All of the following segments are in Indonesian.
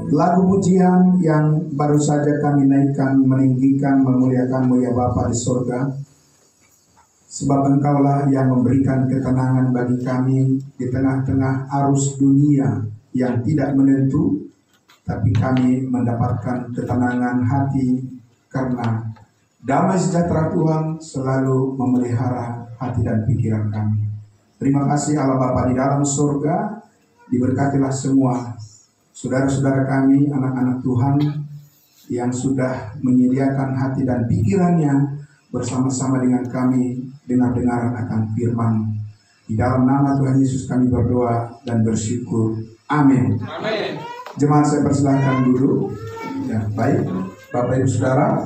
lagu pujian yang baru saja kami naikkan, meninggikan, memuliakan-Mu ya Bapa di surga. Sebab Engkaulah yang memberikan ketenangan bagi kami di tengah-tengah arus dunia yang tidak menentu, tapi kami mendapatkan ketenangan hati karena damai sejahtera Tuhan selalu memelihara hati dan pikiran kami. Terima kasih Allah Bapa di dalam surga, diberkatilah semua saudara-saudara kami, anak-anak Tuhan yang sudah menyediakan hati dan pikirannya bersama-sama dengan kami dengar-dengaran akan firman. Di dalam nama Tuhan Yesus kami berdoa dan bersyukur. Amin. Amin. Jemaat saya persilakan dulu. Ya, baik. Bapak Ibu Saudara.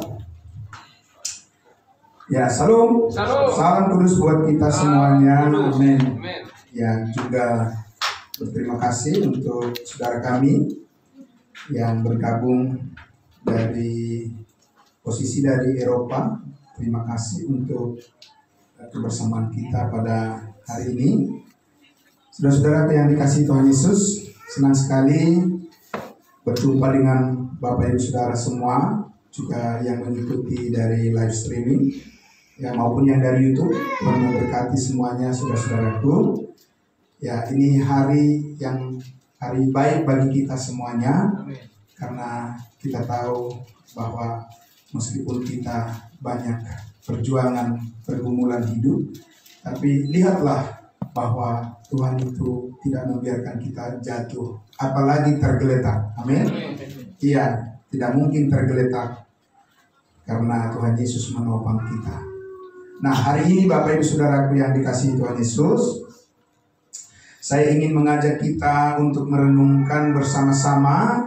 Ya, salam. Salam kudus buat kita semuanya. Amin. Ya, juga berterima kasih untuk saudara kami yang bergabung dari posisi dari Eropa. Terima kasih untuk kebersamaan kita pada hari ini. Saudara-saudara yang dikasihi Tuhan Yesus, senang sekali berjumpa dengan Bapak Ibu Saudara semua, juga yang mengikuti dari live streaming, ya maupun yang dari YouTube. Tuhan memberkati semuanya saudara-saudaraku. Ya, ini hari yang hari baik bagi kita semuanya. Amin. Karena kita tahu bahwa meskipun kita banyak perjuangan, pergumulan hidup, tapi lihatlah bahwa Tuhan itu tidak membiarkan kita jatuh, apalagi tergeletak. Amin. Iya, tidak mungkin tergeletak karena Tuhan Yesus menopang kita. Nah, hari ini Bapak Ibu Saudaraku yang dikasihi Tuhan Yesus, saya ingin mengajak kita untuk merenungkan bersama-sama,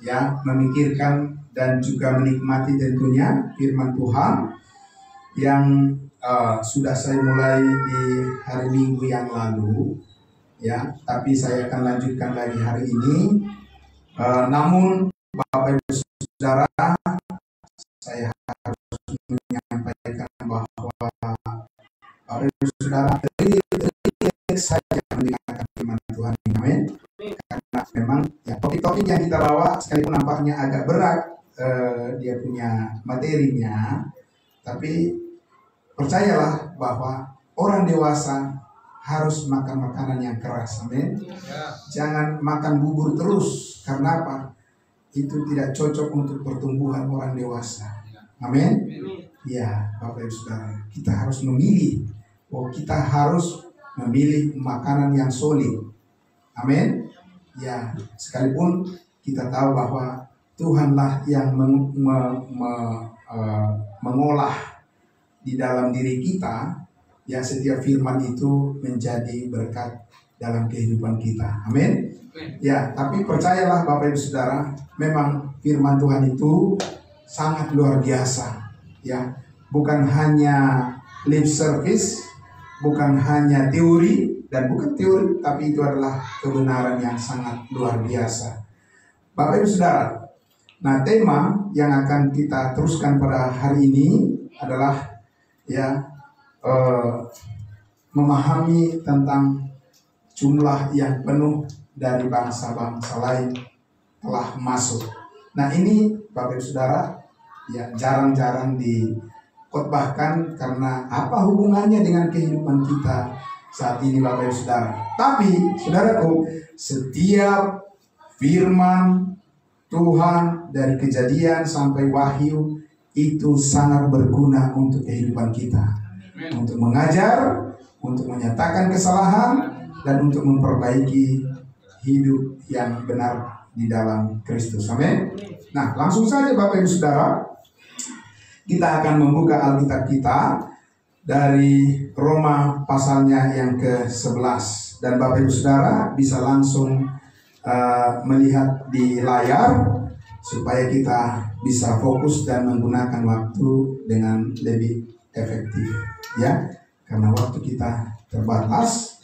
ya, memikirkan dan juga menikmati tentunya firman Tuhan yang sudah saya mulai di hari Minggu yang lalu, ya, tapi saya akan lanjutkan lagi hari ini. Namun Bapak Ibu Saudara, saya harus menyampaikan bahwa Bapak Ibu Saudara saja mendengarkan firman Tuhan. Amin. Karena memang ya, topik-topik yang kita bawa sekalipun nampaknya agak berat dia punya materinya, tapi percayalah bahwa orang dewasa harus makan makanan yang keras. Amin. Jangan makan bubur terus. Karena apa? Itu tidak cocok untuk pertumbuhan orang dewasa. Amin. Ya, Bapak Ibu Saudara, kita harus memilih. Kita harus memilih makanan yang solid. Amin. Ya, sekalipun kita tahu bahwa Tuhanlah yang mengolah di dalam diri kita, ya, setiap firman itu menjadi berkat dalam kehidupan kita. Amin. Ya, tapi percayalah Bapak Ibu Saudara, memang firman Tuhan itu sangat luar biasa. Ya, bukan hanya lip service, bukan hanya teori, dan bukan teori, tapi itu adalah kebenaran yang sangat luar biasa. Bapak Ibu Saudara, nah tema yang akan kita teruskan pada hari ini adalah, ya, memahami tentang jumlah yang penuh dari bangsa-bangsa lain telah masuk. Nah ini Bapak Ibu Saudara, ya, jarang-jarang dikotbahkan karena apa hubungannya dengan kehidupan kita saat ini Bapak Ibu Saudara. Tapi saudaraku, setiap firman Tuhan dari Kejadian sampai Wahyu itu sangat berguna untuk kehidupan kita. Untuk mengajar, untuk menyatakan kesalahan, dan untuk memperbaiki hidup yang benar di dalam Kristus. Amin. Nah, langsung saja Bapak Ibu Saudara, kita akan membuka Alkitab kita dari Roma pasalnya yang ke-11. Dan Bapak Ibu Saudara bisa langsung melihat di layar supaya kita bisa fokus dan menggunakan waktu dengan lebih efektif, ya. Karena waktu kita terbatas,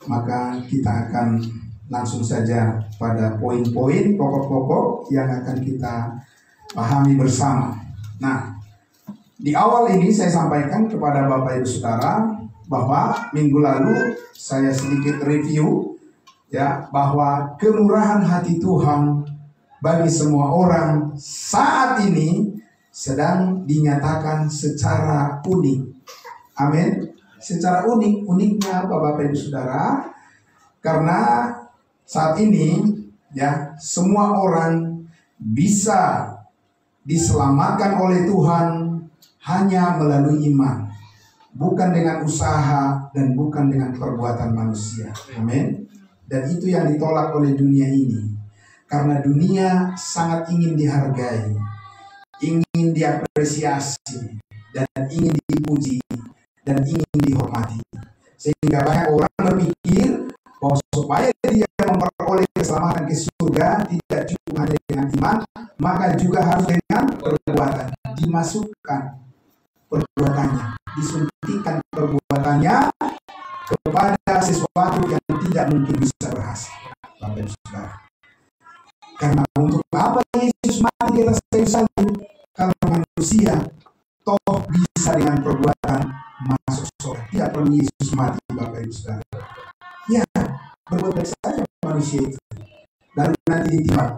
maka kita akan langsung saja pada poin-poin pokok-pokok yang akan kita pahami bersama. Nah, di awal ini saya sampaikan kepada Bapak Ibu Saudara bahwa minggu lalu saya sedikit review ya, bahwa kemurahan hati Tuhan bagi semua orang saat ini sedang dinyatakan secara unik. Amin. Secara unik. Uniknya apa Bapak Ibu Saudara? Karena saat ini ya, semua orang bisa diselamatkan oleh Tuhan hanya melalui iman, bukan dengan usaha dan bukan dengan perbuatan manusia. Amin. Dan itu yang ditolak oleh dunia ini. Karena dunia sangat ingin dihargai, ingin diapresiasi, dan ingin dipuji, dan ingin dihormati. Sehingga banyak orang berpikir bahwa supaya dia memperoleh keselamatan ke surga tidak cukup hanya dengan iman, maka juga harus dengan perbuatan. Dimasukkan perbuatannya, disuntikan perbuatannya kepada sesuatu yang tidak mungkin bisa berhasil. Bapak Ibu Saudara, karena untuk apa Yesus mati di atas kayu salib? Kalau manusia toh bisa dengan perbuatan masuk surga, tidak perlu Yesus mati. Bapak Ibu Saudara, ya, berbuat baik saja manusia itu, lalu nanti ditimbang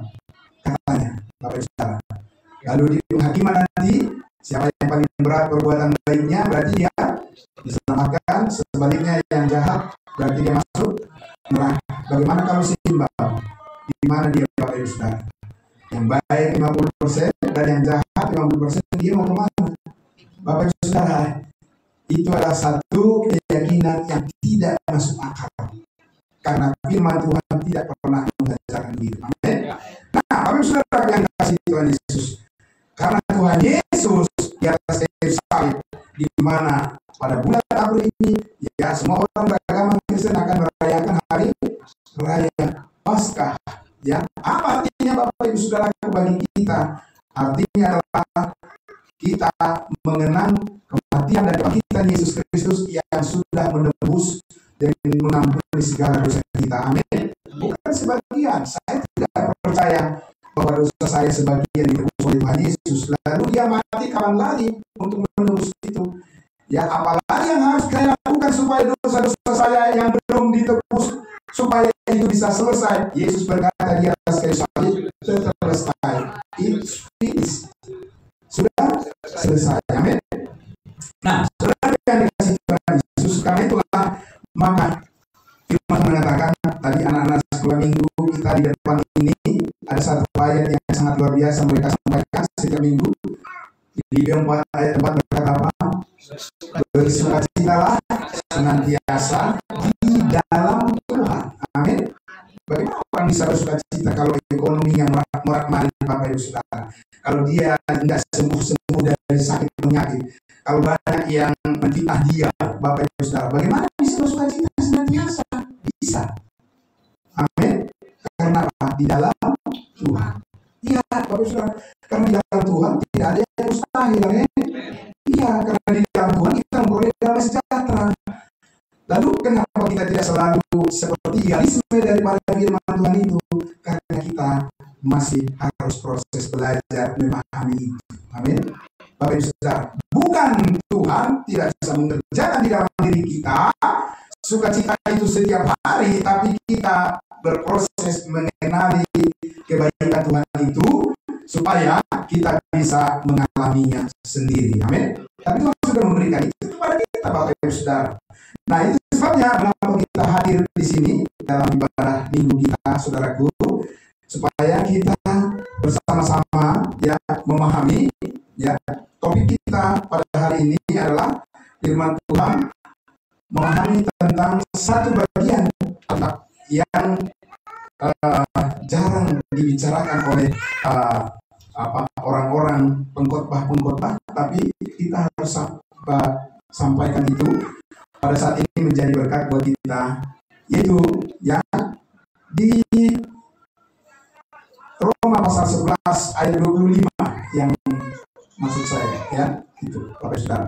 katanya, Bapak Ibu Saudara. Lalu di penghakiman nanti, siapa yang paling berat perbuatan baiknya, berarti dia diselamatkan. Sebaliknya yang jahat, berarti dia masuk neraka. Bagaimana kalau seimbang? Di mana dia, Bapak Ibu Saudara? Yang baik 50% dan yang jahat 50%, dia mau kemana? Bapak Ibu Saudara, itu adalah satu keyakinan yang tidak masuk akal. Karena firman Tuhan tidak pernah mengajarkan begitu. Amin. Nah, Bapak Ibu Saudara yang kasih Tuhan Yesus, karena Tuhan Yesus di atas kayu salib, di mana pada bulan April ini, ya, semua orang beragama Kristen akan merayakan hari raya Paskah. Ya, apa artinya Bapak Ibu Saudara bagi kita? Artinya adalah kita mengenang kematian dan kebangkitan Yesus Kristus yang sudah menebus dan mengampuni segala dosa kita. Amin. Bukan sebagian. Saya tidak percaya bahwa dosa saya sebagian ditebus oleh Tuhan Yesus, lalu dia mati kapan lagi untuk menebus itu. Ya, apalagi yang harus saya lakukan supaya dosa-dosa saya yang belum ditebus, supaya itu bisa selesai. Yesus berkata di atas kayu salib, selesai. It's finished. Sudah selesai. Amin. Nah, saudara yang dikasih Tuhan Yesus, karena itulah maka firman mengatakan tadi anak-anak sekolah minggu kita di depan ini ada satu ayat yang sangat luar biasa mereka sampaikan setiap minggu. Di 4 ayat 4 berkata apa? Bersukacitalah senantiasa di dalam Tuhan. Amin. Bagaimana orang bisa bersukacita kalau ekonominya morat-marit, Bapak Ibu Saudara? Kalau dia tidak sembuh-sembuh dari sakit penyakit, kalau banyak yang menfitnah dia, Bapak Ibu Saudara, bagaimana bisa bersukacita senantiasa? Bisa. Amin. Karena apa? Di dalam Tuhan. Iya, Bapak Ibu Saudara, karena di dalam Tuhan tidak ada yang mustahil. Amin. Iya, karena di dalam Tuhan kita memperoleh damai sejahtera. Lalu kenapa kita tidak selalu seperti idealisme daripada firman Tuhan itu? Karena kita masih harus proses belajar memahami itu. Amin. Bapak Ibu Saudara, bukan Tuhan tidak bisa mengerjakan di dalam diri kita sukacita itu setiap hari, tapi kita berproses mengenali kebaikan Tuhan itu supaya kita bisa mengalaminya sendiri. Amin. Tapi Tuhan sudah memberikan itu kepada kita, Bapak Ibu Saudara. Nah, itu sebabnya kenapa kita hadir di sini dalam ibadah minggu kita, saudaraku, supaya kita bersama-sama ya memahami ya topik kita pada hari ini adalah firman Tuhan, memahami tentang satu bagian yang jarang dibicarakan oleh orang-orang pengkhotbah, tapi kita harus sampaikan itu pada saat ini menjadi berkat buat kita, yaitu ya di Roma pasal 11 ayat 25 yang maksud saya ya itu Bapak Saudara.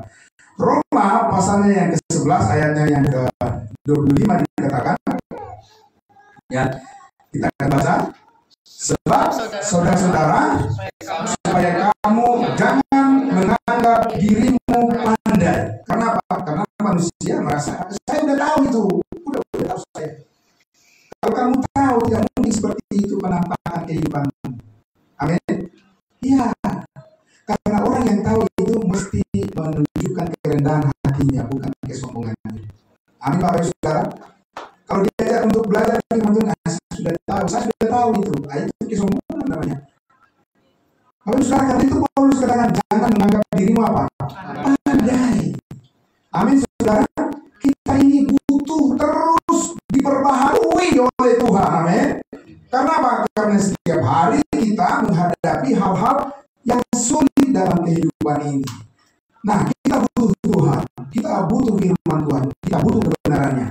Roma pasalnya yang ke-11 ayatnya yang ke-25 dikatakan ya, kita akan baca, sebab saudara-saudara supaya kamu jangan menganggap dirimu pandai. Kenapa? Karena manusia merasa saya udah tahu itu, udah tahu saya. Kalau kamu kehidupan. Amin. Iya. Karena orang yang tahu itu mesti menunjukkan kerendahan hatinya, bukan kesombongannya. Amin Bapak Ibu Saudara. Kalau diajak untuk belajar firman Tuhan, saya sudah tahu itu. Itu kesombongan namanya. Bapak Ibu Saudara, karena itu Paulus katakan jangan menganggap dirimu apa? Pandai. Amin Saudara. Kita ini butuh terus diperbaharui oleh Tuhan. Amin. Karena apa? Karena setiap hari kita menghadapi hal-hal yang sulit dalam kehidupan ini. Nah, kita butuh Tuhan, kita butuh firman Tuhan, kita butuh kebenarannya.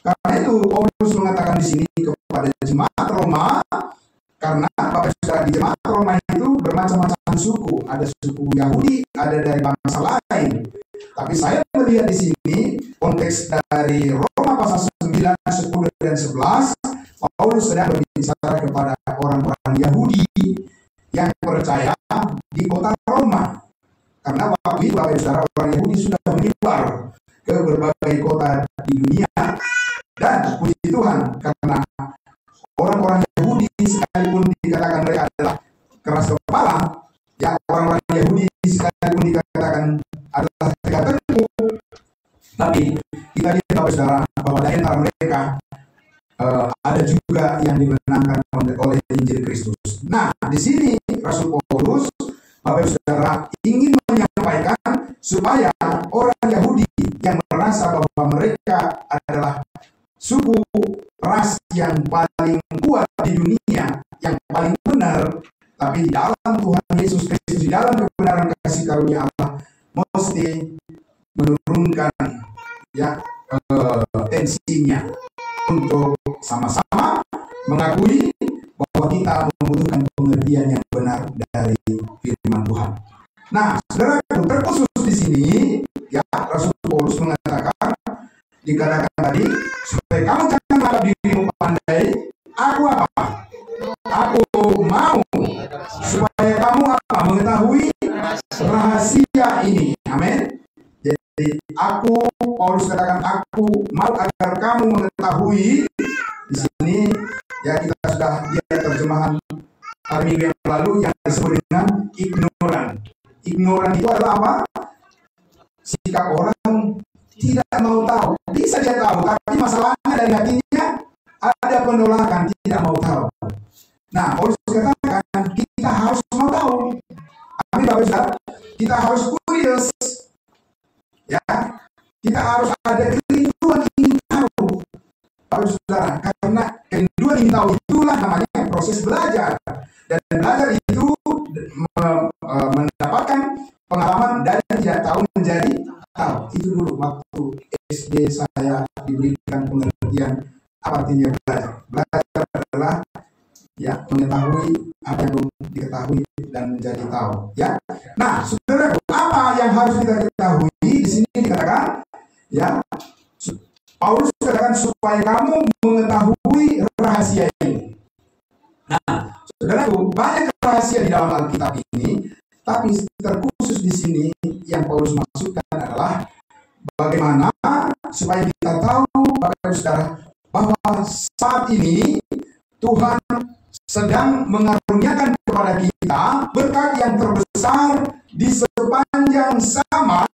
Karena itu Paulus mengatakan di sini kepada jemaat Roma, karena Bapak Saudara, di jemaat Roma itu bermacam-macam suku, ada suku Yahudi, ada dari bangsa lain. Tapi saya melihat di sini konteks dari Roma pasal 9, 10 dan 11, Paulus sedang berbicara kepada orang-orang Yahudi yang percaya di kota Roma. Karena waktu itu Bapak Saudara, orang Yahudi sudah menyebar ke berbagai kota di dunia. Dan puji Tuhan, karena orang-orang Yahudi sekalipun dikatakan mereka adalah keras kepala, ya orang-orang Yahudi sekalipun dikatakan adalah tegak tengkuk, tapi kita lihat Bapak Saudara bahwa di antara mereka ada juga yang dimenangkan oleh Injil Kristus. Nah, di sini Rasul Paulus, Bapak Saudara, ingin menyampaikan supaya orang Yahudi yang merasa bahwa mereka adalah suku ras yang paling kuat di dunia, yang paling benar, tapi di dalam Tuhan Yesus Kristus, di dalam kebenaran kasih karunia Allah, mesti menurunkan ya tensinya untuk sama-sama mengakui bahwa kita membutuhkan pengertian yang benar dari firman Tuhan. Nah, saudara, terkhusus di sini ya Rasul Paulus mengatakan, dikatakan tadi, supaya kamu jangan menganggap dirimu pandai, aku apa? Aku mau supaya kamu apa? Mengetahui rahasia ini. Amin. Jadi aku, Paulus katakan, aku mau agar kamu mengetahui. Di sini ya kita sudah lihat terjemahan hari minggu yang lalu yang disebut dengan ignoran. Ignoran itu adalah apa? Sikap orang tidak mau tahu. Bisa dia tahu, tapi masalahnya dari hatinya ada penolakan, tidak mau tahu. Nah, Paulus katakan kita harus mau tahu. Amin Bapak Saudara. Kita harus curious. Ya, kita harus ada kerinduan ingin tahu. Bapak Saudara, karena kerinduan ingin tahu itulah namanya proses belajar. Dan belajar itu mendapatkan pengalaman dari tidak tahu menjadi tahu. Itu dulu waktu SD saya diberikan pengertian apa artinya belajar. Belajar adalah ya mengetahui apa yang belum diketahui dan menjadi tahu. Ya. Nah, saudara, apa yang harus kita ketahui di sini dikatakan? Ya, Paulus katakan supaya kamu mengetahui rahasia ini. Nah, saudara, banyak rahasia di dalam Alkitab ini, tapi terkhusus di sini yang Paulus maksudkan adalah bagaimana supaya kita tahu, Bapak Saudara, bahwa saat ini Tuhan sedang mengaruniakan kepada kita berkat yang terbesar di sepanjang zaman.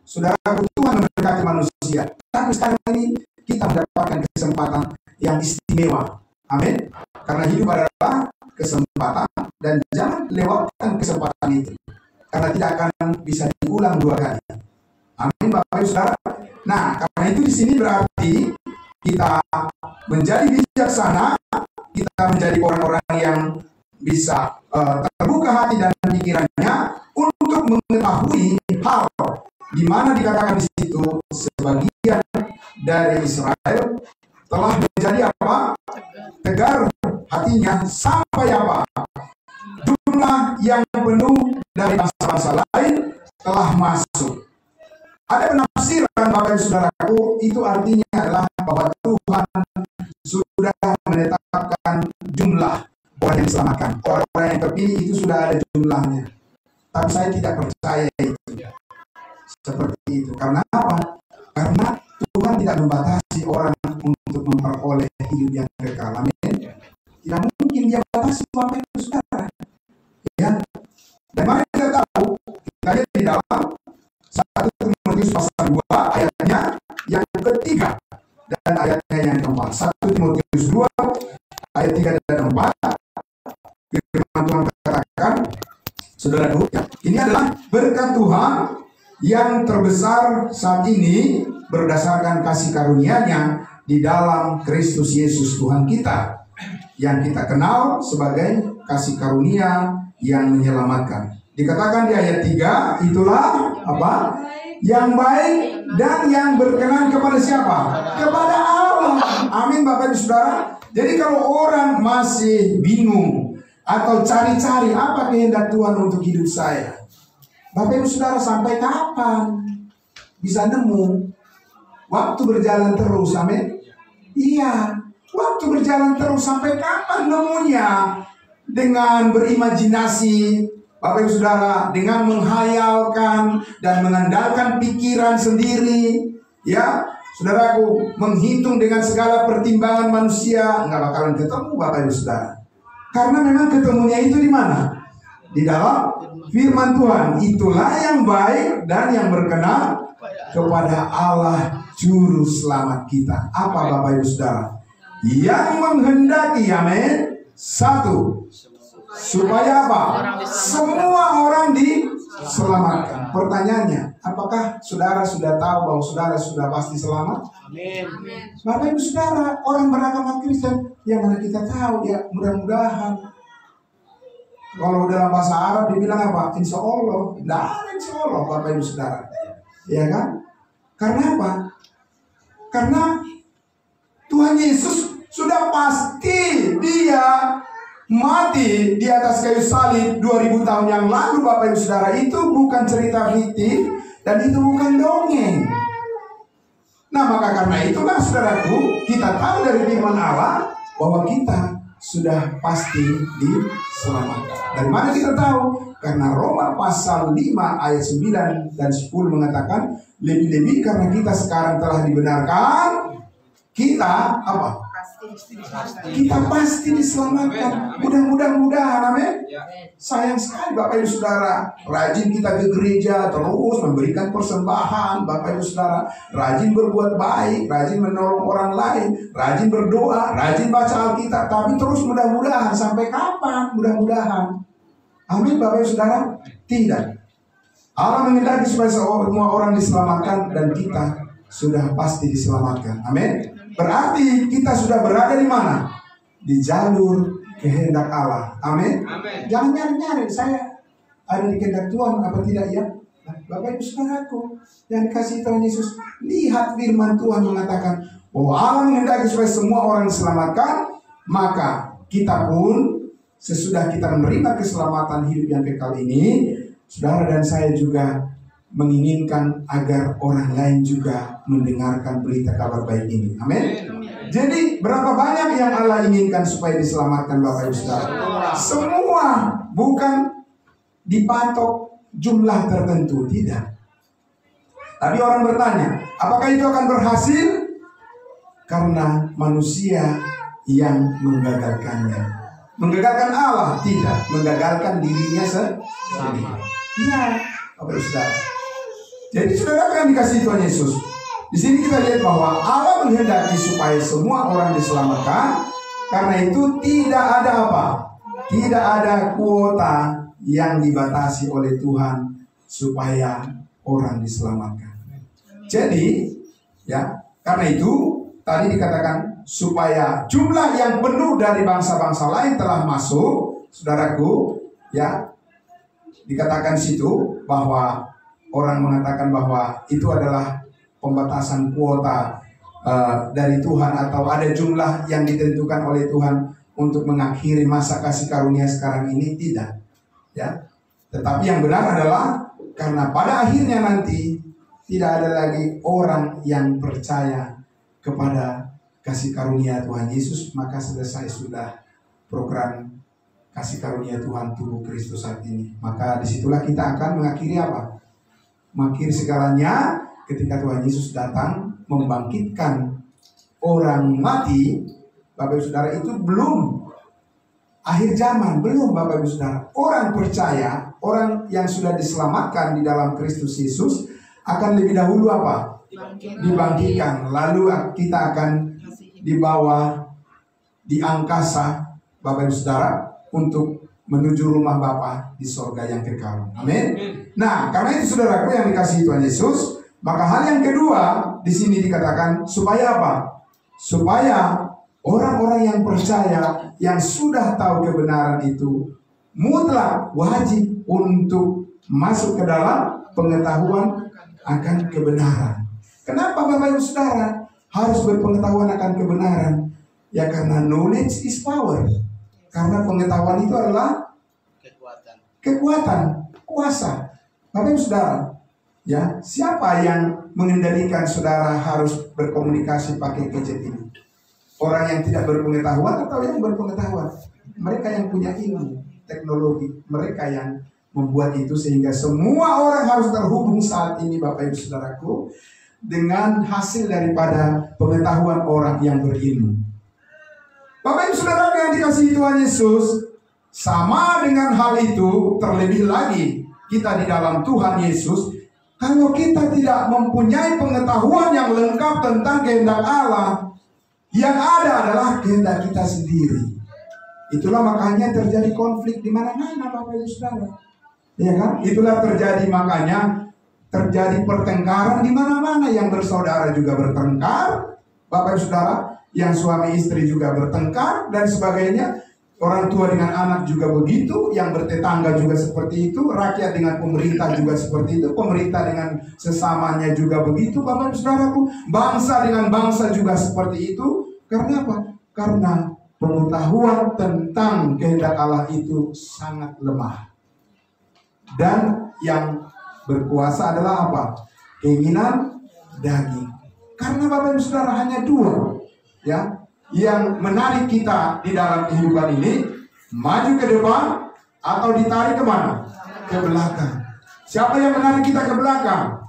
Saudara, Tuhan memberkati manusia, tapi sekarang ini kita mendapatkan kesempatan yang istimewa. Amin. Karena hidup adalah kesempatan dan jangan lewatkan kesempatan itu, karena tidak akan bisa diulang dua kali. Amin Bapak Ibu Saudara. Nah, karena itu di sini berarti kita menjadi bijaksana, kita menjadi orang-orang yang bisa terbuka hati dan pikirannya untuk mengetahui hal di mana dikatakan di situ sebagian dari Israel telah menjadi apa? Tegar hatinya sampai apa? Jumlah yang penuh dari bangsa-bangsa lain telah masuk. Ada penafsiran Bapak Ibu Saudaraku, itu artinya adalah bahwa Tuhan sudah menetapkan jumlah orang yang diselamatkan. Orang-orang yang terpilih itu sudah ada jumlahnya. Tapi saya tidak percaya itu. Seperti itu. Karena apa? Karena Tuhan tidak membatasi orang untuk memperoleh hidup yang kekal. Amin. Tidak mungkin dia batasi. kasih Bapak Ibu Saudara. Ya. Dan mari kita tahu, kita lihat di dalam 1 Timotius pasal 2 ayatnya yang ketiga dan ayatnya yang keempat. 1 Timotius 2 ayat 3 dan 4. Firman Tuhan katakan, saudaraku, ini adalah berkat Tuhan yang terbesar saat ini berdasarkan kasih karunia-Nya di dalam Kristus Yesus Tuhan kita, yang kita kenal sebagai kasih karunia yang menyelamatkan. Dikatakan di ayat 3, itulah apa? Yang baik dan yang berkenan kepada siapa? Kepada Allah. Amin Bapak Ibu Saudara. Jadi kalau orang masih bingung atau cari-cari apa kehendak Tuhan untuk hidup saya, Bapak Ibu Saudara, sampai kapan bisa nemu? Waktu berjalan terus, amin. Iya, waktu berjalan terus. Sampai kapan nemunya? Dengan berimajinasi, Bapak Ibu Saudara, dengan menghayalkan dan mengandalkan pikiran sendiri, ya, saudaraku, menghitung dengan segala pertimbangan manusia, nggak bakalan ketemu Bapak Ibu Saudara. Karena memang ketemunya itu di mana? Di dalam firman Tuhan. Itulah yang baik dan yang berkenan kepada Allah Juru Selamat kita. Apa Bapak Ibu Saudara? Yang menghendaki, amin, satu, supaya apa? Semua orang diselamatkan. Pertanyaannya, apakah saudara sudah tahu bahwa saudara sudah pasti selamat? Amin. Bapak Ibu Saudara, orang beragama Kristen, yang mana kita tahu ya, mudah-mudahan. Kalau dalam bahasa Arab dibilang apa? Insya Allah. Nah, insya Allah Bapak Ibu Saudara. Ya kan? Karena apa? Karena Tuhan Yesus sudah pasti Dia mati di atas kayu salib 2000 tahun yang lalu Bapak Ibu Saudara. Itu bukan cerita fiktif dan itu bukan dongeng. Nah, maka karena itulah saudaraku, kita tahu dari firman Allah bahwa kita sudah pasti diselamatkan. Dari mana kita tahu? Karena Roma pasal 5 ayat 9 dan 10 mengatakan, lebih-lebih karena kita sekarang telah dibenarkan, kita apa? Kita pasti diselamatkan. Mudah-mudahan, amin. Sayang sekali Bapak Ibu Saudara, rajin kita ke gereja, terus memberikan persembahan, Bapak Ibu Saudara, rajin berbuat baik, rajin menolong orang lain, rajin berdoa, rajin baca Alkitab, tapi terus mudah-mudahan. Sampai kapan? Mudah-mudahan. Amin Bapak Ibu Saudara. Tidak. Allah menghendaki supaya semua orang diselamatkan dan kita sudah pasti diselamatkan. Amin. Berarti kita sudah berada di mana? Di jalur kehendak Allah. Amin. Jangan nyari-nyari, saya ada di kehendak Tuhan apa tidak ya? Nah, Bapak Ibu Saudaraku yang dikasihi Tuhan Yesus, lihat firman Tuhan mengatakan bahwa Allah menghendaki supaya semua orang diselamatkan, maka kita pun sesudah kita menerima keselamatan hidup yang kekal ini, saudara dan saya juga menginginkan agar orang lain juga mendengarkan berita kabar baik ini. Amin. Jadi berapa banyak yang Allah inginkan supaya diselamatkan Bapak Ibu Saudara? Semua, bukan dipatok jumlah tertentu, tidak. Tapi orang bertanya, apakah itu akan berhasil? Karena manusia yang menggagalkannya. Menggagalkan Allah? Tidak. Menggagalkan dirinya sendiri. Iya, Bapak Ibu Saudara. Jadi saudara kan dikasih Tuhan Yesus. Di sini kita lihat bahwa Allah menghendaki supaya semua orang diselamatkan. Karena itu tidak ada apa? Tidak ada kuota yang dibatasi oleh Tuhan supaya orang diselamatkan. Jadi, ya, karena itu tadi dikatakan supaya jumlah yang penuh dari bangsa-bangsa lain telah masuk, saudaraku, ya, dikatakan situ bahwa orang mengatakan bahwa itu adalah pembatasan kuota dari Tuhan, atau ada jumlah yang ditentukan oleh Tuhan untuk mengakhiri masa kasih karunia sekarang ini. Tidak, ya. Tetapi yang benar adalah karena pada akhirnya nanti tidak ada lagi orang yang percaya kepada kasih karunia Tuhan Yesus, maka selesai sudah program kasih karunia Tuhan tubuh Kristus saat ini. Maka disitulah kita akan mengakhiri apa? Mengakhiri segalanya ketika Tuhan Yesus datang membangkitkan orang mati. Bapak Ibu Saudara, itu belum akhir zaman, belum Bapak Ibu Saudara. Orang percaya, orang yang sudah diselamatkan di dalam Kristus Yesus akan lebih dahulu apa? Dibangkitkan. Lalu kita akan dibawa di angkasa Bapak Ibu Saudara untuk menuju rumah Bapa di sorga yang kekal. Amin. Nah, karena itu saudaraku yang dikasihi Tuhan Yesus, maka hal yang kedua di sini dikatakan supaya apa? Supaya orang-orang yang percaya, yang sudah tahu kebenaran itu, mutlak wajib untuk masuk ke dalam pengetahuan akan kebenaran. Kenapa Bapak Ibu Saudara harus berpengetahuan akan kebenaran? Ya karena knowledge is power. Karena pengetahuan itu adalah kekuatan, kuasa. Bapak Ibu Saudara, ya, siapa yang mengendalikan saudara harus berkomunikasi pakai gadget ini? Orang yang tidak berpengetahuan atau yang berpengetahuan? Mereka yang punya ilmu, teknologi, mereka yang membuat itu sehingga semua orang harus terhubung saat ini Bapak Ibu Saudaraku dengan hasil daripada pengetahuan orang yang berilmu. Bapak Ibu Saudara yang dikasihi Tuhan Yesus, sama dengan hal itu, terlebih lagi kita di dalam Tuhan Yesus, kalau kita tidak mempunyai pengetahuan yang lengkap tentang kehendak Allah, yang ada adalah kehendak kita sendiri. Itulah makanya terjadi konflik di mana-mana Bapak Ibu Saudara. Ya kan? Itulah terjadi makanya terjadi pertengkaran di mana-mana, yang bersaudara juga bertengkar, Bapak Ibu Saudara, yang suami istri juga bertengkar dan sebagainya. Orang tua dengan anak juga begitu, yang bertetangga juga seperti itu, rakyat dengan pemerintah juga seperti itu, pemerintah dengan sesamanya juga begitu, Bapak Ibu Saudaraku, bangsa dengan bangsa juga seperti itu. Karena apa? Karena pengetahuan tentang kehendak Allah itu sangat lemah. Dan yang berkuasa adalah apa? Keinginan daging. Karena Bapak Ibu Saudara hanya dua, ya, yang menarik kita di dalam kehidupan ini, maju ke depan atau ditarik kemana? Ke belakang. Siapa yang menarik kita ke belakang?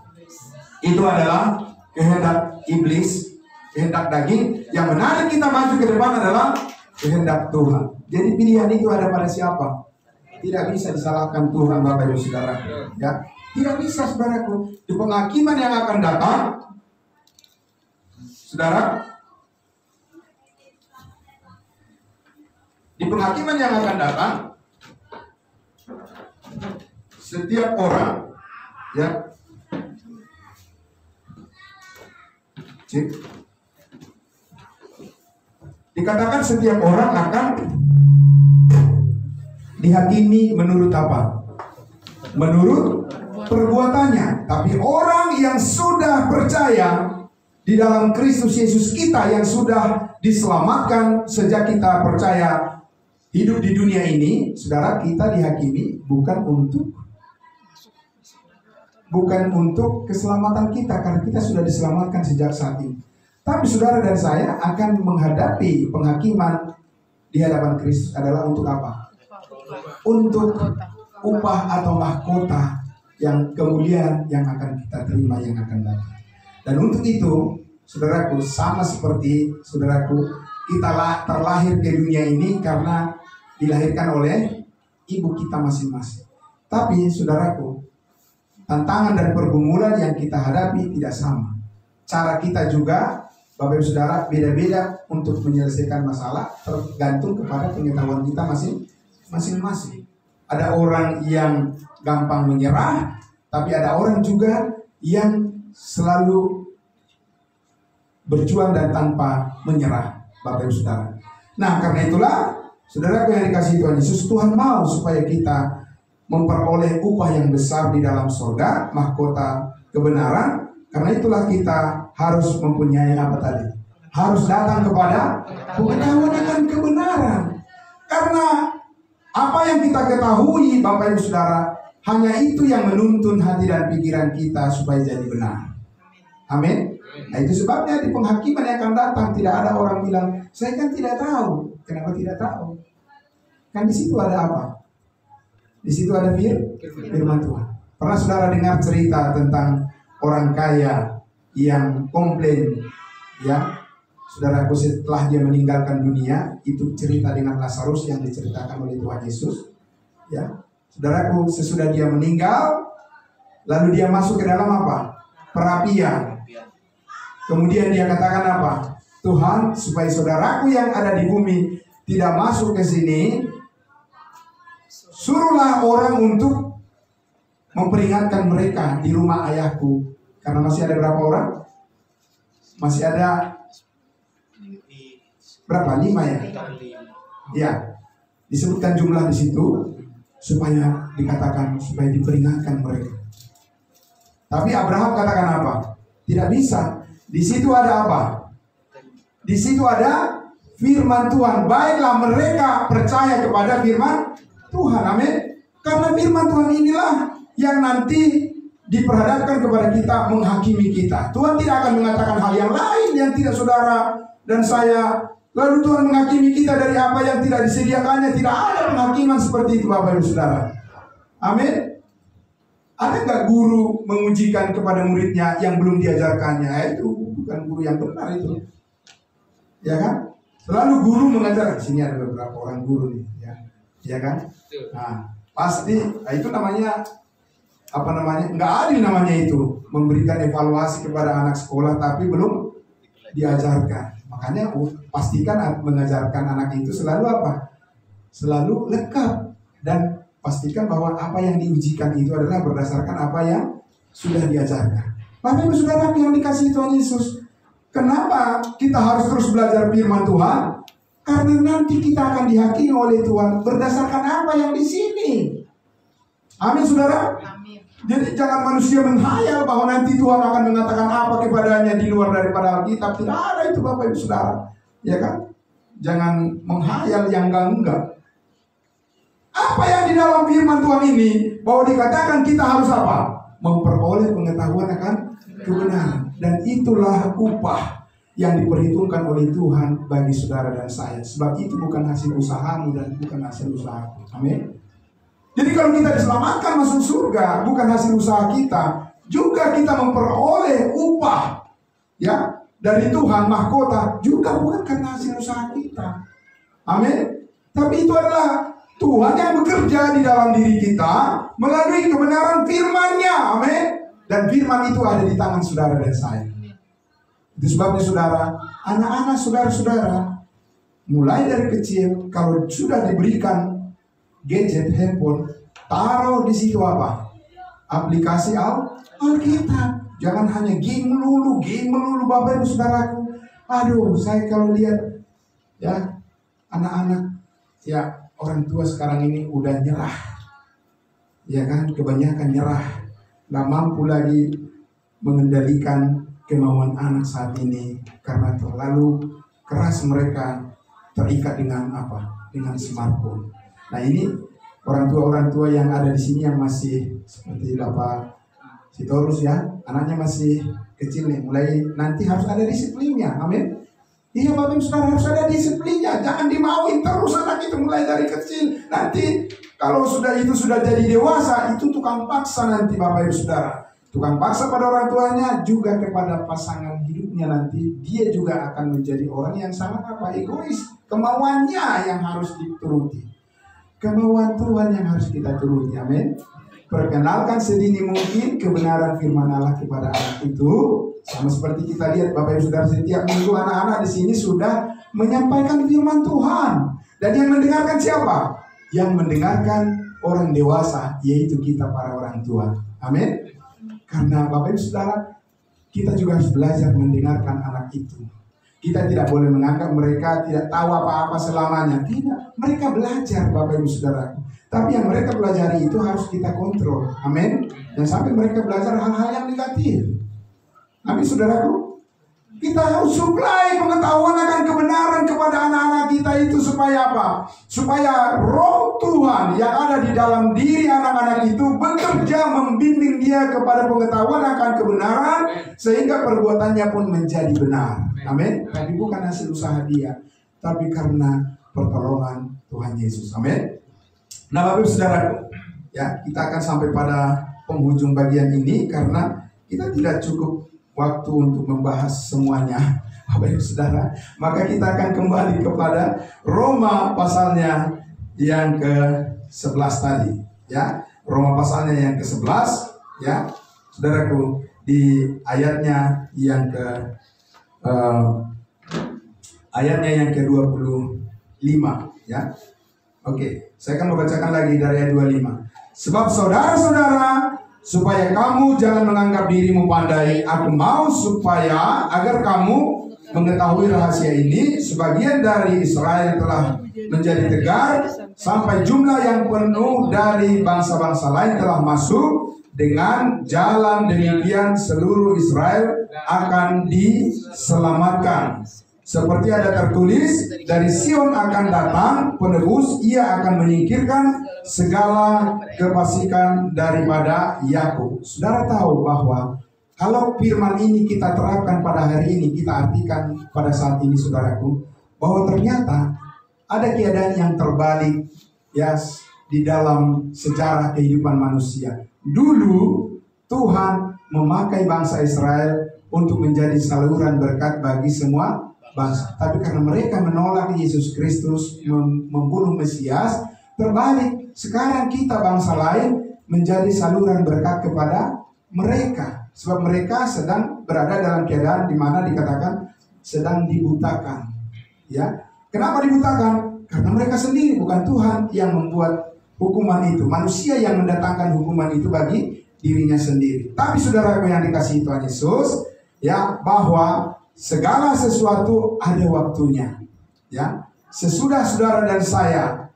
Itu adalah kehendak iblis, kehendak daging. Yang menarik kita maju ke depan adalah kehendak Tuhan. Jadi pilihan itu ada pada siapa? Tidak bisa disalahkan Tuhan Bapak Ibu Saudara. Ya, tidak bisa saudaraku. Di penghakiman yang akan datang, saudara, di penghakiman yang akan datang, setiap orang, ya, dikatakan setiap orang akan dihakimi menurut apa? Menurut perbuatannya. Tapi orang yang sudah percaya di dalam Kristus Yesus kita, yang sudah diselamatkan sejak kita percaya hidup di dunia ini, saudara, kita dihakimi bukan untuk keselamatan kita, karena kita sudah diselamatkan sejak saat ini. Tapi saudara dan saya akan menghadapi penghakiman di hadapan Kristus adalah untuk apa? Untuk upah atau mahkota yang kemuliaan yang akan kita terima yang akan datang. Dan untuk itu, saudaraku, sama seperti saudaraku, kita terlahir ke dunia ini karena dilahirkan oleh ibu kita masing-masing. Tapi saudaraku, tantangan dan pergumulan yang kita hadapi tidak sama. Cara kita juga, Bapak Ibu Saudara, beda-beda untuk menyelesaikan masalah, tergantung kepada pengetahuan kita masing-masing. Ada orang yang gampang menyerah, tapi ada orang juga yang selalu berjuang dan tanpa menyerah, Bapak Ibu Saudara. Nah, karena itulah, saudara yang dikasihi Tuhan Yesus, Tuhan mau supaya kita memperoleh upah yang besar di dalam surga, mahkota kebenaran. Karena itulah kita harus mempunyai apa tadi? Harus datang kepada pengetahuan akan kebenaran. Karena apa yang kita ketahui, Bapak Ibu Saudara, hanya itu yang menuntun hati dan pikiran kita supaya jadi benar. Amin. Nah, itu sebabnya di penghakiman yang akan datang tidak ada orang bilang, saya kan tidak tahu. Kenapa tidak tahu? Kan di situ ada apa? Di situ ada firman Tuhan. Pernah saudara dengar cerita tentang orang kaya yang komplain, ya, saudaraku, setelah dia meninggalkan dunia, itu cerita dengan Lazarus yang diceritakan oleh Tuhan Yesus. Ya, saudaraku, sesudah dia meninggal, lalu dia masuk ke dalam apa? Perapian. Kemudian dia katakan apa? Tuhan, supaya saudaraku yang ada di bumi tidak masuk ke sini, suruhlah orang untuk memperingatkan mereka di rumah ayahku. Karena masih ada berapa orang? Masih ada berapa? 5 ya? Ya, disebutkan jumlah di situ supaya dikatakan, supaya diperingatkan mereka. Tapi Abraham katakan apa? Tidak bisa. Di situ ada apa? Di situ ada firman Tuhan. Baiklah mereka percaya kepada firman Tuhan. Amin. Karena firman Tuhan inilah yang nanti diperhadapkan kepada kita, menghakimi kita. Tuhan tidak akan mengatakan hal yang lain yang tidak saudara dan saya. Lalu Tuhan menghakimi kita dari apa yang tidak disediakannya. Tidak ada penghakiman seperti itu, Bapak Ibu Saudara. Amin. Ada nggak guru mengujikan kepada muridnya yang belum diajarkannya? Itu bukan guru yang benar itu. Ya kan? Selalu guru mengajar. Di sini ada beberapa orang guru nih, ya. Ya kan? Nah, pasti itu namanya apa namanya? Nggak adil namanya itu, memberikan evaluasi kepada anak sekolah tapi belum diajarkan. Makanya pastikan mengajarkan anak itu selalu apa? Selalu lengkap, dan pastikan bahwa apa yang diujikan itu adalah berdasarkan apa yang sudah diajarkan. Bapak Ibu Saudara yang dikasihi Tuhan Yesus, kenapa kita harus terus belajar firman Tuhan? Karena nanti kita akan dihakimi oleh Tuhan berdasarkan apa yang di sini. Amin, saudara. Amin. Jadi jangan manusia menghayal bahwa nanti Tuhan akan mengatakan apa kepadanya di luar daripada Alkitab. Tidak ada itu, Bapak Ibu Saudara. Ya kan? Jangan menghayal yang enggak. Apa yang di dalam firman Tuhan ini, bahwa dikatakan kita harus apa? Memperoleh pengetahuan akan kebenaran. Dan itulah upah yang diperhitungkan oleh Tuhan bagi saudara dan saya. Sebab itu bukan hasil usahamu dan bukan hasil usahaku. Amin. Jadi kalau kita diselamatkan masuk surga, bukan hasil usaha kita, juga kita memperoleh upah ya dari Tuhan, mahkota, juga bukan karena hasil usaha kita. Amin. Tapi itu adalah Tuhan yang bekerja di dalam diri kita melalui kebenaran firman-Nya. Amin. Dan firman itu ada di tangan saudara dan saya. Itu sebabnya saudara, anak-anak saudara-saudara, mulai dari kecil, kalau sudah diberikan gadget, handphone, taruh di situ apa? Aplikasi Alkitab. Jangan hanya game melulu Bapak Ibu Saudaraku. Aduh, saya kalau lihat ya anak-anak, ya orang tua sekarang ini udah nyerah. Ya kan, kebanyakan nyerah. Gak mampu lagi mengendalikan kemauan anak saat ini karena terlalu keras mereka terikat dengan apa? Dengan smartphone. Nah ini orang tua yang ada di sini yang masih seperti Bapak Sitorus ya, anaknya masih kecil nih, mulai nanti harus ada disiplinnya, amin. Iya Bapak Ibu Saudara, harus ada disiplinnya, jangan dimauin terus anak itu mulai dari kecil. Nanti kalau sudah jadi dewasa, itu tukang paksa nanti Bapak Ibu Saudara. Tukang paksa pada orang tuanya, juga kepada pasangan hidupnya nanti. Dia juga akan menjadi orang yang sangat egois. Kemauannya yang harus dituruti. Kemauan Tuhan yang harus kita turuti, amin. Perkenalkan sedini mungkin kebenaran firman Allah kepada anak itu. Sama seperti kita lihat Bapak Ibu Saudara, setiap minggu anak-anak di sini sudah menyampaikan firman Tuhan. Dan yang mendengarkan siapa? Yang mendengarkan orang dewasa, yaitu kita para orang tua, amin. Karena Bapak Ibu Saudara, kita juga harus belajar mendengarkan anak itu. Kita tidak boleh menganggap mereka tidak tahu apa-apa selamanya. Tidak, mereka belajar Bapak Ibu Saudara. Tapi yang mereka pelajari itu harus kita kontrol. Amin. Dan sampai mereka belajar hal-hal yang negatif. Amin saudaraku. Kita harus suplai pengetahuan akan kebenaran kepada anak-anak kita itu supaya apa? Supaya roh Tuhan yang ada di dalam diri anak-anak itu bekerja membimbing dia kepada pengetahuan akan kebenaran sehingga perbuatannya pun menjadi benar. Amin. Tapi bukan hasil usaha dia, tapi karena pertolongan Tuhan Yesus. Amin. Nah Bapak Ibu Saudaraku, ya kita akan sampai pada penghujung bagian ini karena kita tidak cukup waktu untuk membahas semuanya. Bapak Ibu Saudara, maka kita akan kembali kepada Roma pasalnya yang ke-11 tadi, ya. Roma pasalnya yang ke-11, ya. Saudaraku, di ayatnya yang ke-25, ya. Oke, saya akan membacakan lagi dari ayat 25. Sebab saudara-saudara, supaya kamu jangan menganggap dirimu pandai, aku mau supaya agar kamu mengetahui rahasia ini, sebagian dari Israel telah menjadi tegar, sampai jumlah yang penuh dari bangsa-bangsa lain telah masuk. Dengan jalan demikian seluruh Israel akan diselamatkan. Seperti ada tertulis, dari Sion akan datang penebus, ia akan menyingkirkan segala kefasikan daripada Yakub. Saudara tahu bahwa kalau firman ini kita terapkan pada hari ini, kita artikan pada saat ini, saudaraku, bahwa ternyata ada keadaan yang terbalik, ya, di dalam sejarah kehidupan manusia. Dulu Tuhan memakai bangsa Israel untuk menjadi saluran berkat bagi semua bangsa. Tapi karena mereka menolak Yesus Kristus, membunuh Mesias, terbalik. Sekarang kita bangsa lain menjadi saluran berkat kepada mereka. Sebab mereka sedang berada dalam keadaan di mana dikatakan sedang dibutakan. Ya, kenapa dibutakan? Karena mereka sendiri, bukan Tuhan yang membuat hukuman itu. Manusia yang mendatangkan hukuman itu bagi dirinya sendiri. Tapi saudaraku yang dikasihi Tuhan Yesus, ya, bahwa segala sesuatu ada waktunya. Ya, sesudah saudara dan saya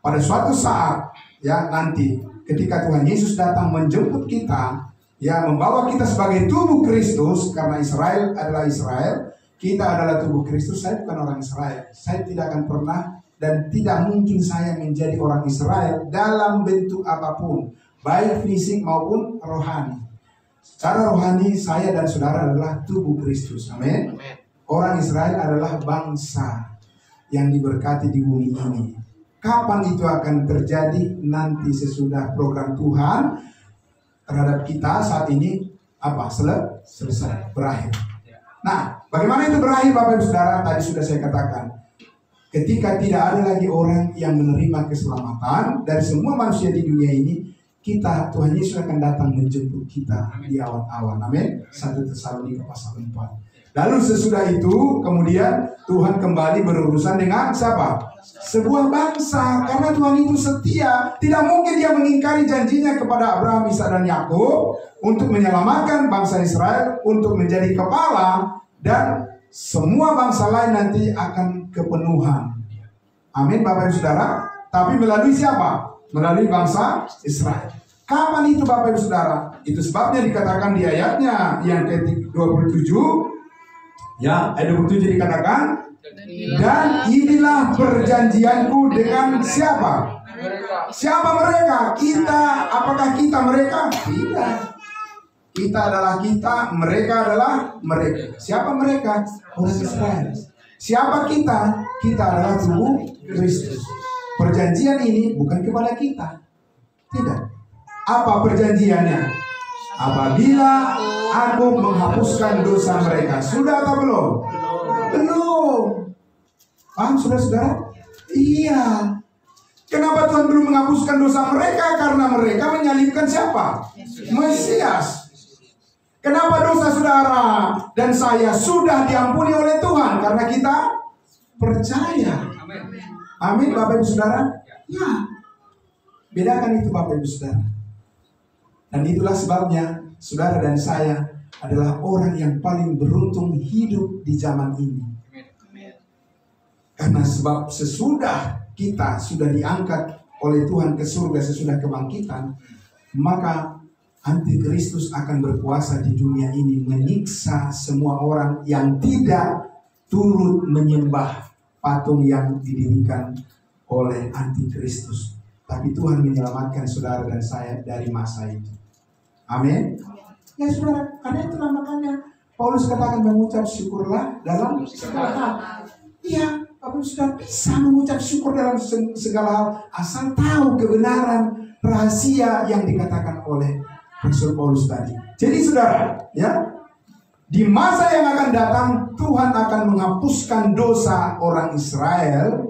pada suatu saat, ya, nanti ketika Tuhan Yesus datang menjemput kita, ya, membawa kita sebagai tubuh Kristus, karena Israel adalah Israel, kita adalah tubuh Kristus. Saya bukan orang Israel. Saya tidak akan pernah dan tidak mungkin saya menjadi orang Israel dalam bentuk apapun, baik fisik maupun rohani. Secara rohani saya dan saudara adalah tubuh Kristus. Amin. Orang Israel adalah bangsa yang diberkati di bumi ini. Kapan itu akan terjadi? Nanti sesudah program Tuhan terhadap kita saat ini selesai, berakhir. Nah, bagaimana itu berakhir, Bapak Ibu Saudara? Tadi sudah saya katakan, ketika tidak ada lagi orang yang menerima keselamatan dari semua manusia di dunia ini, Tuhan Yesus akan datang menjemput kita di awan-awan. Amin. 1 Tesalonika pasal 4. Lalu sesudah itu kemudian Tuhan kembali berurusan dengan siapa? Sebuah bangsa. Karena Tuhan itu setia, tidak mungkin dia mengingkari janjinya kepada Abraham, Ishak dan Yakub untuk menyelamatkan bangsa Israel, untuk menjadi kepala, dan semua bangsa lain nanti akan kepenuhan. Amin, Bapak Ibu Saudara. Tapi melalui siapa? Melalui bangsa Israel. Kapan itu, Bapak Ibu Saudara? Itu sebabnya dikatakan di ayatnya yang ke-27, ya, ayat 27 dikatakan, dan inilah perjanjianku dengan siapa? Siapa mereka? Kita. Apakah kita mereka? Tidak. Kita adalah kita, mereka adalah mereka. Siapa mereka? Orang Israel. Siapa kita? Kita adalah tubuh Kristus. Perjanjian ini bukan kepada kita. Tidak. Apa perjanjiannya? Apabila aku menghapuskan dosa mereka. Sudah atau belum? Belum. Paham saudara-saudara? Iya. Kenapa Tuhan belum menghapuskan dosa mereka? Karena mereka menyalibkan siapa? Mesias. Kenapa dosa saudara dan saya sudah diampuni oleh Tuhan? Karena kita percaya. Amin, Bapak Ibu Saudara. Ya. Bedakan itu, Bapak Ibu Saudara. Dan itulah sebabnya saudara dan saya adalah orang yang paling beruntung hidup di zaman ini. Karena sebab sesudah kita sudah diangkat oleh Tuhan ke surga sesudah kebangkitan, maka Antikristus akan berkuasa di dunia ini, menyiksa semua orang yang tidak turut menyembah patung yang didirikan oleh Antikristus. Tapi Tuhan menyelamatkan saudara dan saya dari masa itu. Amin. Ya saudara, karena itulah makanya Paulus katakan mengucap syukurlah dalam segala hal. Iya, Bapak Saudara bisa mengucap syukur dalam segala hal asal tahu kebenaran rahasia yang dikatakan oleh Rasul Paulus tadi. Jadi saudara, ya, Di masa yang akan datang, Tuhan akan menghapuskan dosa orang Israel.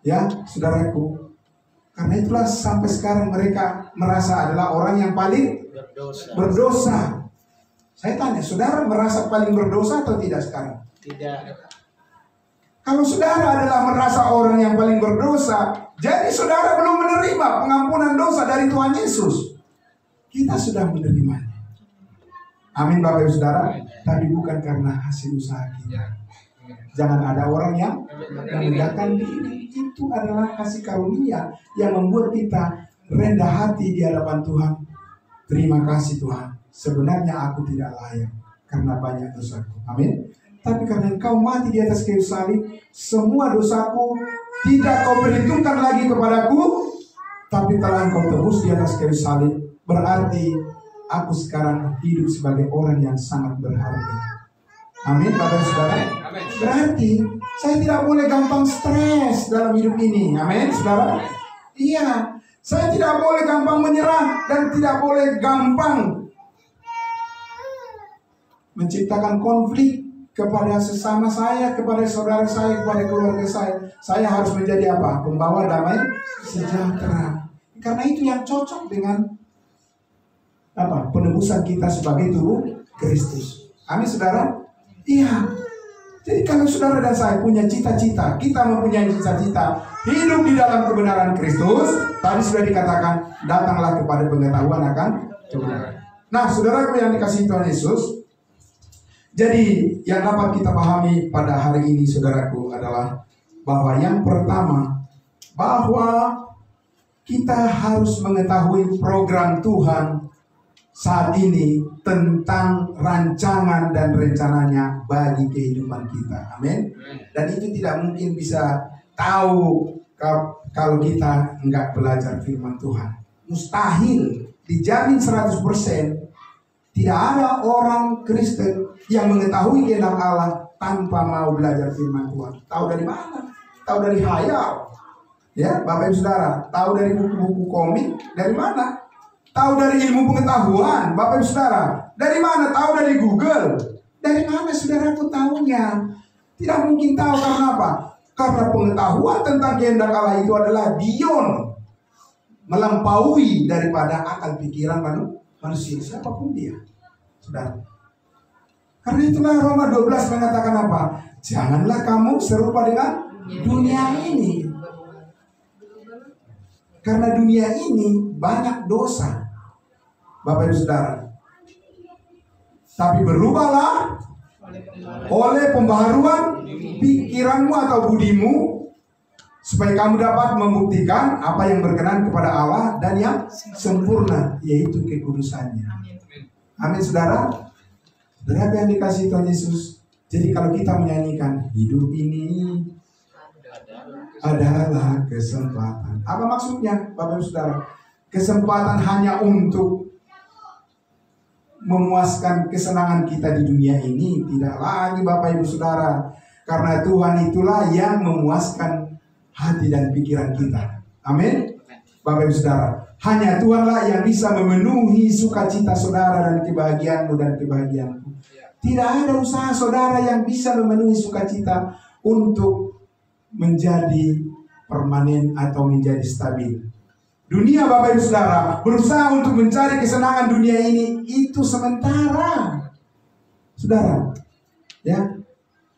Ya, saudaraku. Karena itulah sampai sekarang mereka merasa adalah orang yang paling berdosa. Saya tanya, saudara merasa paling berdosa atau tidak sekarang? Tidak. Kalau saudara adalah merasa orang yang paling berdosa, jadi saudara belum menerima pengampunan dosa dari Tuhan Yesus. Kita sudah menerimanya. Amin Bapak Ibu Saudara. Tapi bukan karena hasil usaha kita. Jangan ada orang yang merendahkan diri. Itu adalah kasih karunia yang membuat kita rendah hati di hadapan Tuhan. Terima kasih Tuhan. Sebenarnya aku tidak layak karena banyak dosaku. Amin. Tapi karena Engkau mati di atas kayu salib, semua dosaku tidak Kau perhitungkan lagi kepadaku, tapi telah Engkau tebus di atas kayu salib. Berarti aku sekarang hidup sebagai orang yang sangat berharga. Amin, Bapak Saudara. Berarti saya tidak boleh gampang stres dalam hidup ini. Amin, Saudara. Iya, saya tidak boleh gampang menyerah dan tidak boleh gampang menciptakan konflik kepada sesama saya, kepada saudara saya, kepada keluarga saya. Saya harus menjadi apa? Pembawa damai sejahtera. Karena itu yang cocok dengan apa? Penebusan kita sebagai tubuh Kristus. Amin, saudara? Iya. Jadi kalau saudara dan saya punya cita-cita, kita mempunyai cita-cita hidup di dalam kebenaran Kristus, tadi sudah dikatakan, datanglah kepada pengetahuan akan kebenaran. Nah, saudaraku yang dikasihi Tuhan Yesus, jadi yang dapat kita pahami pada hari ini saudaraku adalah bahwa yang pertama, bahwa kita harus mengetahui program Tuhan saat ini tentang rancangan dan rencananya bagi kehidupan kita. Amin. Dan itu tidak mungkin bisa tahu kalau kita enggak belajar firman Tuhan. Mustahil, dijamin 100%. Tidak ada orang Kristen yang mengetahui kehendak Allah tanpa mau belajar firman Tuhan. Tahu dari mana? Tahu dari hayal. Ya, Bapak Ibu Saudara, tahu dari buku-buku komik, dari mana? Tahu dari ilmu pengetahuan, Bapak Ibu Saudara. Dari mana? Tahu dari Google. Dari mana saudaraku tahunya? Tidak mungkin tahu karena apa? Karena pengetahuan tentang kehendak Allah itu adalah beyond, melampaui daripada akal pikiran manusia, siapapun dia. Saudara. Karena itulah Roma 12 mengatakan apa? Janganlah kamu serupa dengan dunia ini. Karena dunia ini banyak dosa. Bapak Ibu Saudara. Tapi berubahlah oleh pembaharuan pikiranmu atau budimu, supaya kamu dapat membuktikan apa yang berkenan kepada Allah dan yang sempurna, yaitu kekudusannya. Amin, saudara. Saudara yang dikasihi Tuhan Yesus. Jadi kalau kita menyanyikan hidup ini adalah kesempatan. Apa maksudnya, Bapak Ibu Saudara? Kesempatan hanya untuk memuaskan kesenangan kita di dunia ini. Tidak lagi, Bapak Ibu Saudara. Karena Tuhan itulah yang memuaskan hati dan pikiran kita. Amin. Bapak Ibu Saudara, hanya Tuhanlah yang bisa memenuhi sukacita saudara dan kebahagiaanmu dan kebahagiaanku. Tidak ada usaha saudara yang bisa memenuhi sukacita untuk menjadi permanen atau menjadi stabil. Dunia, Bapak Ibu Saudara, berusaha untuk mencari kesenangan dunia ini, itu sementara. Saudara, ya.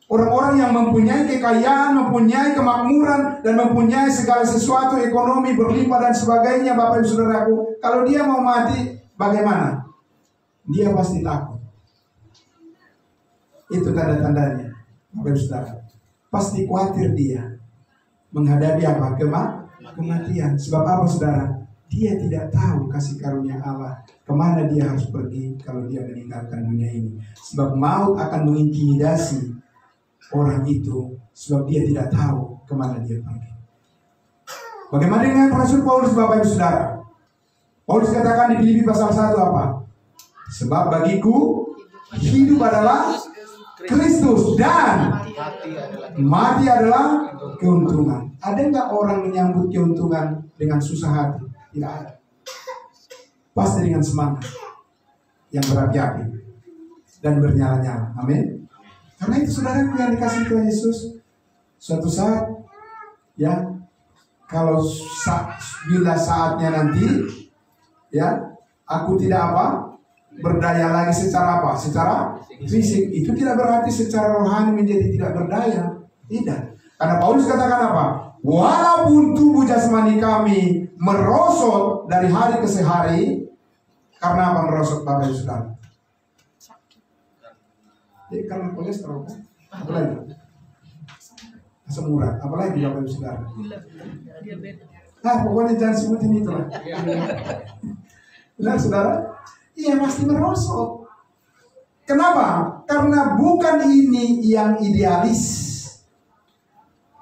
Orang-orang yang mempunyai kekayaan, mempunyai kemakmuran, dan mempunyai segala sesuatu, ekonomi berlimpah dan sebagainya, Bapak Ibu Saudaraku, kalau dia mau mati, bagaimana? Dia pasti takut. Itu tanda-tandanya, Bapak Ibu Saudara. Pasti khawatir dia menghadapi apa? Kematian. Sebab apa, saudara? Dia tidak tahu kasih karunia Allah, kemana dia harus pergi kalau dia meninggalkan dunia ini. Sebab maut akan mengintimidasi orang itu, sebab dia tidak tahu kemana dia pergi. Bagaimana dengan Rasul Paulus, Bapak Ibu Saudara? Paulus katakan di Filipi pasal 1 apa? Sebab bagiku hidup adalah Kristus dan mati adalah keuntungan. Ada nggak orang menyambut keuntungan dengan susah hati? Tidak ada. Pasti dengan semangat yang berapi-api. dan bernyala-nyala. Amin. Karena itu saudara yang dikasih Tuhan Yesus, suatu saat ya, kalau bila saatnya nanti ya, aku tidak berdaya lagi secara secara fisik, itu tidak berarti secara rohani menjadi tidak berdaya. Tidak. Karena Paulus katakan walaupun tubuh jasmani kami merosot dari hari ke hari. Karena apa merosot, Bapak Ibu Saudara? Jadi karena kolesterol kan? Apa lagi? Asam urat. Apa lagi Bapak Ibu Saudara? Pokoknya jangan sebutin itu lah. Benar saudara? Iya, pasti merosot. Kenapa? Karena bukan ini yang idealis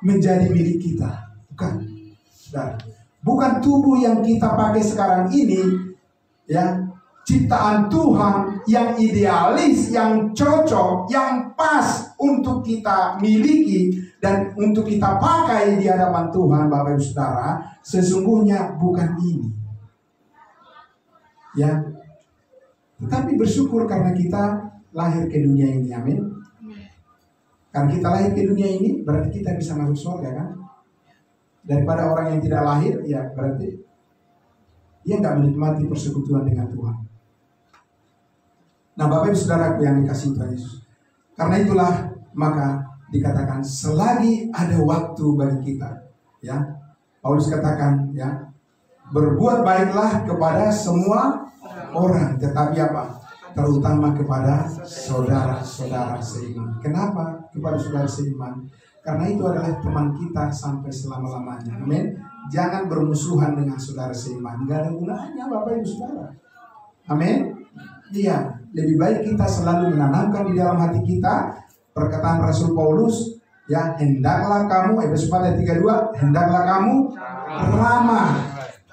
menjadi milik kita. Bukan. Saudara. Bukan tubuh yang kita pakai sekarang ini, ya, ciptaan Tuhan yang idealis, yang cocok, yang pas untuk kita miliki dan untuk kita pakai di hadapan Tuhan, Bapak Ibu Saudara, sesungguhnya bukan ini. Ya. Tetapi bersyukur karena kita lahir ke dunia ini, amin. Karena kita lahir ke dunia ini, berarti kita bisa masuk surga, kan? Daripada orang yang tidak lahir, ya berarti dia nggak menikmati persekutuan dengan Tuhan. Nah, Bapak Ibu Saudaraku yang dikasihi Tuhan Yesus, karena itulah maka dikatakan selagi ada waktu bagi kita, ya, Paulus katakan, ya, berbuat baiklah kepada semua orang, tetapi terutama kepada saudara-saudara seiman. Kenapa kepada saudara seiman? Karena itu adalah teman kita sampai selama-lamanya. Amin. Jangan bermusuhan dengan saudara seiman, nggak ada gunanya, Bapak Ibu Saudara. Amin. Iya, lebih baik kita selalu menanamkan di dalam hati kita perkataan Rasul Paulus, ya, hendaklah kamu, Efesus 4 ayat 32, hendaklah kamu ramah,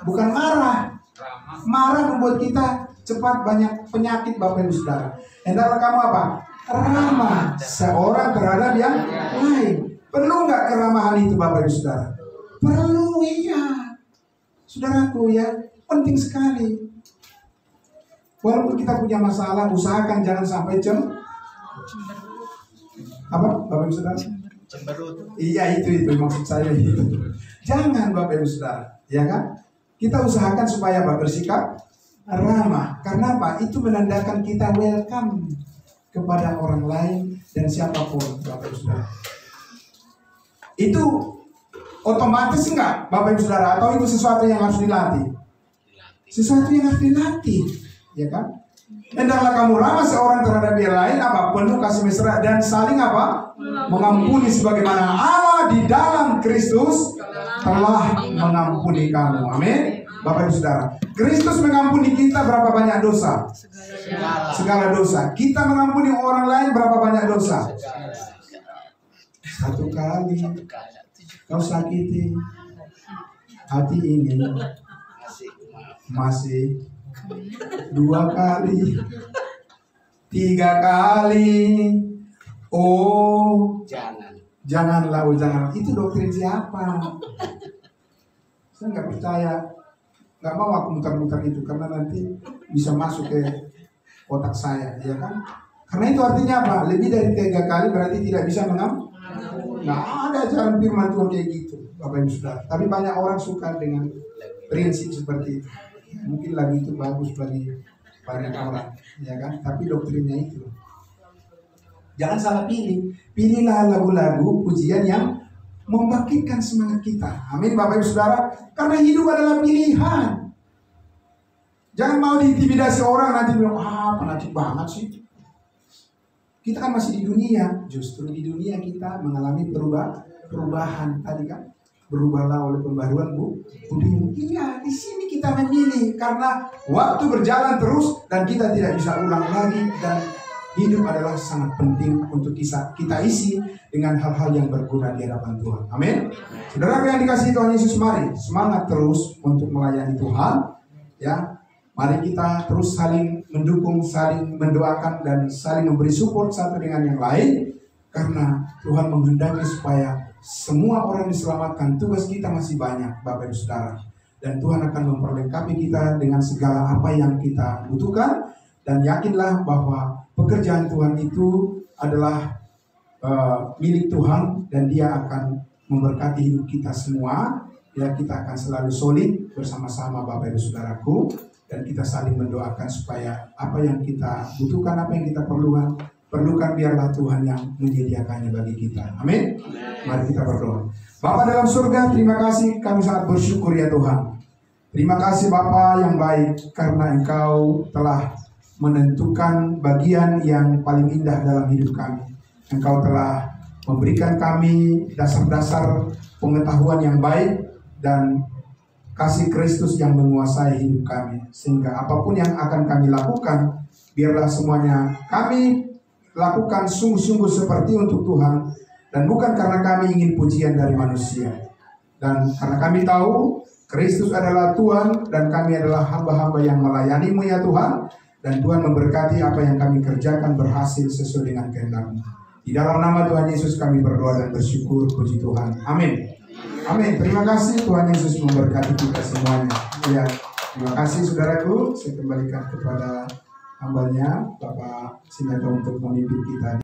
bukan marah. Marah membuat kita cepat banyak penyakit, Bapak Ibu Saudara. Hendaklah kamu ramah seorang terhadap yang lain. Perlu nggak keramahan itu, Bapak Ibu Saudara? Perlu, iya. Saudaraku, ya, penting sekali. Walaupun kita punya masalah, usahakan jangan sampai Bapak Ibu Saudara? Cemberut. Iya, itu maksud saya itu. Jangan, Bapak Ibu Saudara, ya kan? Kita usahakan supaya bersikap ramah. Karena itu menandakan kita welcome kepada orang lain dan siapapun, Bapak Ibu Saudara. Itu otomatis enggak, Bapak Ibu Saudara, atau itu sesuatu yang harus dilatih? Sesuatu yang harus dilatih, ya kan? Hendaklah kamu ramah seorang terhadap yang lain, penuh kasih mesra dan saling mengampuni sebagaimana Allah di dalam Kristus telah mengampuni kamu. Amin. Bapak Ibu Saudara, Kristus mengampuni kita berapa banyak dosa? Segala dosa. Kita mengampuni orang lain berapa banyak dosa? Satu kali kau sakiti hati ini, masih 2 kali, 3 kali. Janganlah. Itu doktrin siapa? Saya nggak percaya. Nggak mau aku muter-muter itu, karena nanti bisa masuk ke otak saya, ya kan? Karena itu artinya lebih dari 3 kali berarti tidak bisa mengampuni. Nggak ada ajaran firman Tuhan kayak gitu, Bapak Ibu Saudara. Tapi banyak orang suka dengan prinsip seperti itu. Mungkin lagu itu bagus bagi banyak orang, ya kan? Tapi doktrinnya itu. Jangan salah pilih. Pilihlah lagu-lagu pujian yang membangkitkan semangat kita. Amin, Bapak Ibu Saudara. Karena hidup adalah pilihan. Jangan mau diintimidasi orang nanti bilang, fanatik banget sih. Kita kan masih di dunia. Justru di dunia kita mengalami perubahan tadi kan. Berubahlah oleh pembaruan budimu. Iya, di sini kita memilih karena waktu berjalan terus dan kita tidak bisa ulang lagi, dan hidup adalah sangat penting untuk kita isi dengan hal-hal yang berguna di hadapan Tuhan. Amin. Saudara yang dikasihi Tuhan Yesus, mari semangat terus untuk melayani Tuhan. Ya, mari kita terus saling mendukung, saling mendoakan, dan saling memberi support satu dengan yang lain. Karena Tuhan menghendaki supaya semua orang diselamatkan. Tugas kita masih banyak, Bapak Ibu Saudara. Dan Tuhan akan memperlengkapi kita dengan segala apa yang kita butuhkan. Dan yakinlah bahwa pekerjaan Tuhan itu adalah milik Tuhan, dan Dia akan memberkati hidup kita semua. Ya, kita akan selalu solid bersama-sama Bapak Ibu Saudaraku, dan kita saling mendoakan supaya apa yang kita butuhkan, apa yang kita perlukan biarlah Tuhan yang menyediakannya bagi kita. Amin. Mari kita berdoa. Bapa dalam surga, terima kasih, kami sangat bersyukur ya Tuhan. Terima kasih Bapa yang baik, karena Engkau telah menentukan bagian yang paling indah dalam hidup kami. Engkau telah memberikan kami dasar-dasar pengetahuan yang baik dan kasih Kristus yang menguasai hidup kami, sehingga apapun yang akan kami lakukan, biarlah semuanya kami lakukan sungguh-sungguh seperti untuk Tuhan, dan bukan karena kami ingin pujian dari manusia. Dan karena kami tahu Kristus adalah Tuhan, dan kami adalah hamba-hamba yang melayani-Mu ya Tuhan, dan Tuhan memberkati apa yang kami kerjakan berhasil sesuai dengan kehendak-Mu. Di dalam nama Tuhan Yesus kami berdoa dan bersyukur, puji Tuhan. Amin. Amin. Terima kasih, Tuhan Yesus memberkati kita semuanya. Ya, terima kasih saudaraku. Saya kembalikan kepada hambanya Bapak Sinaga untuk memimpin kita.